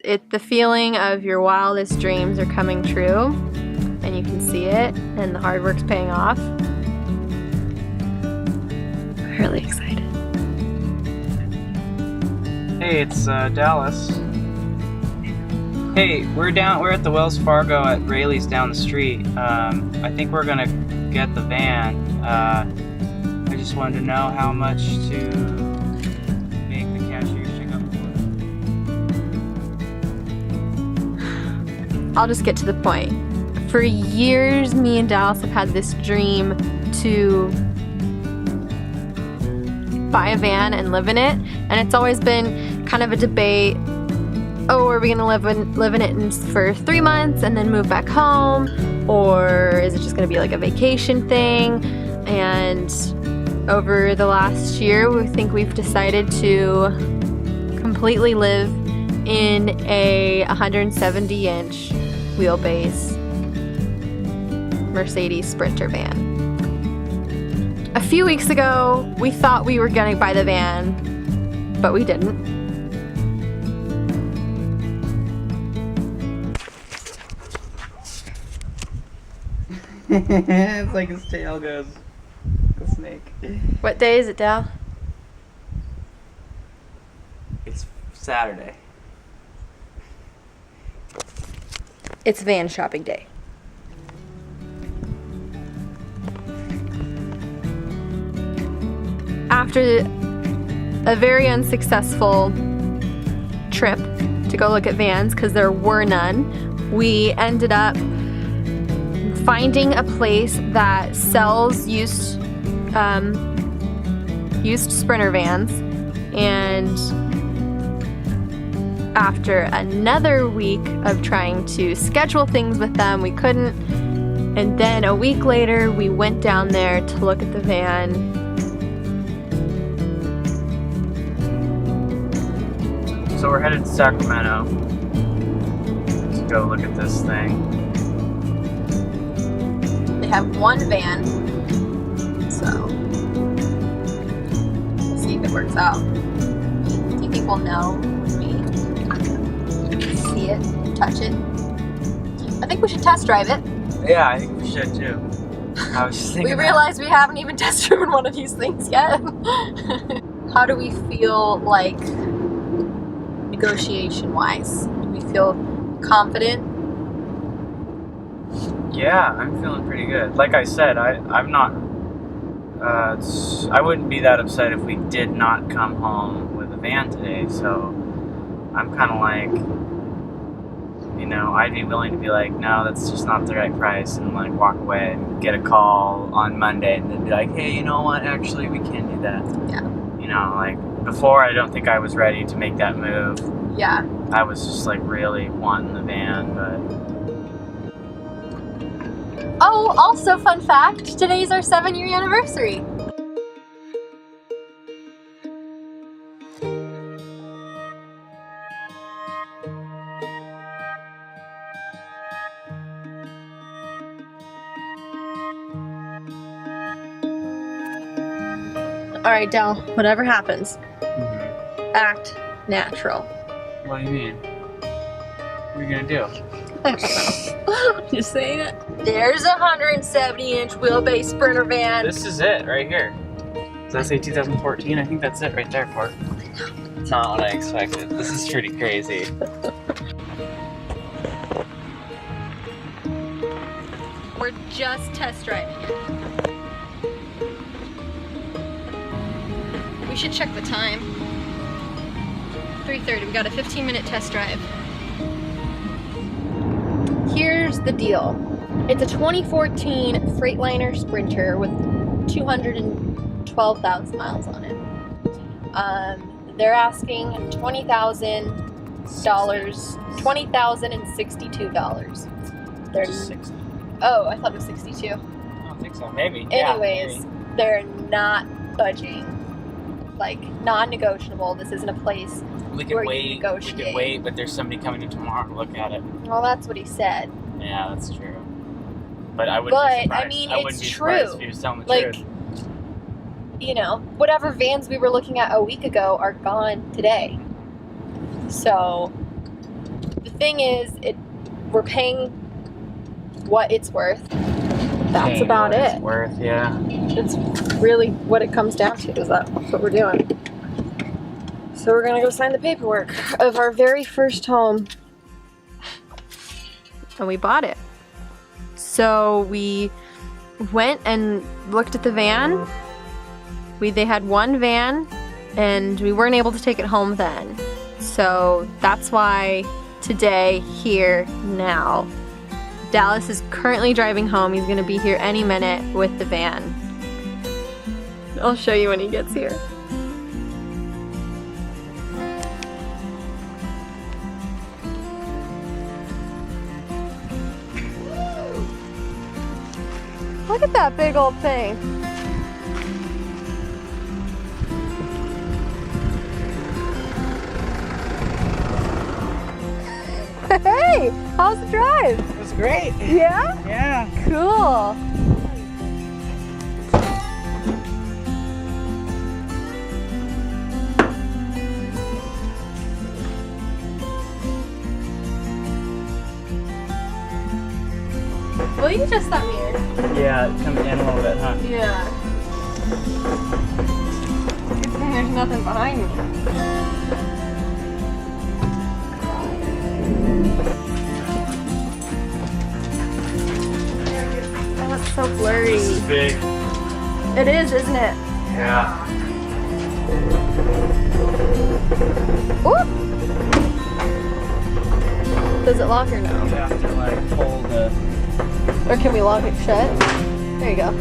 the feeling of your wildest dreams are coming true, and you can see it, and the hard work's paying off. I'm really excited. Hey, it's Dallas. Hey, we're at the Wells Fargo at Rayleigh's down the street. I think we're gonna get the van. I just wanted to know how much to make the cashier check up for. I'll just get to the point. For years, me and Dallas have had this dream to buy a van and live in it, and it's always been kind of a debate. Oh, are we gonna live in it for 3 months and then move back home, or is it just gonna be like a vacation thing? And over the last year, we think we've decided to completely live in a 170-inch wheelbase Mercedes Sprinter van. A few weeks ago, we thought we were gonna buy the van, but we didn't. It's like his tail goes. The snake. What day is it, Dal? It's Saturday. It's van shopping day. After a very unsuccessful trip to go look at vans, because there were none, we ended up finding a place that sells used Sprinter vans, and after another week of trying to schedule things with them, we couldn't, and then a week later we went down there to look at the van. So we're headed to Sacramento to go look at this thing. They have one van, so we'll see if it works out. Do you think we'll know when we see it, touch it? I think we should test drive it. Yeah, I think we should too. I was just thinking We realize we haven't even test driven one of these things yet. How do we feel, like, negotiation-wise? Do we feel confident? Yeah, I'm feeling pretty good. Like I said, I'm not. I wouldn't be that upset if we did not come home with a van today. So I'm kind of like, I'd be willing to be like, no, that's just not the right price, and like walk away and get a call on Monday and then be like, hey, you know what? Actually, we can't do that. Yeah. Like before, I don't think I was ready to make that move. Yeah. I was just like really wanting the van, but. Oh, also fun fact, today's our 7-year anniversary. All right, Del, whatever happens, act natural. What do you mean? What are you gonna do? I don't know. Just saying it. There's a 170-inch wheelbase Sprinter van. This is it right here. Does that say 2014? I think that's it right there, Court. Not what I expected. This is pretty crazy. We're just test driving it. We should check the time. 3:30. We got a 15-minute test drive. Here's the deal. It's a 2014 Freightliner Sprinter with 212,000 miles on it. They're asking $20,000, $20,062. They're Just 60. Oh, I thought it was 62. I don't think so. Maybe. Anyways, Yeah, maybe. they're not budging. Like, non-negotiable. This isn't a place We where could you wait. We negotiate. could wait, but there's somebody coming in tomorrow to look at it. Well, that's what he said. Yeah, that's true. But I wouldn't be But, surprised. I mean, I wouldn't it's be surprised true. if he was telling the Like, truth. Whatever vans we were looking at a week ago are gone today. So, The thing is, we're paying what it's worth. That's Paying about what it. It's worth, yeah. It's really what it comes down to, is that's what we're doing. So we're gonna go sign the paperwork of our very first home. And we bought it. So we went and looked at the van. They had one van and we weren't able to take it home then. So that's why today, here, now. Dallas is currently driving home. He's gonna be here any minute with the van. I'll show you when he gets here. Look at that big old thing. Hey, how's the drive? It was great. Yeah? Yeah. Cool. Will you adjust that mirror? Yeah, it comes in a little bit, huh? Yeah. Good thing there's nothing behind me. Oh, it's so blurry. This is big. It is, isn't it? Yeah. Ooh! Does it lock or no? You have to like hold the. Or can we lock it shut? There you go.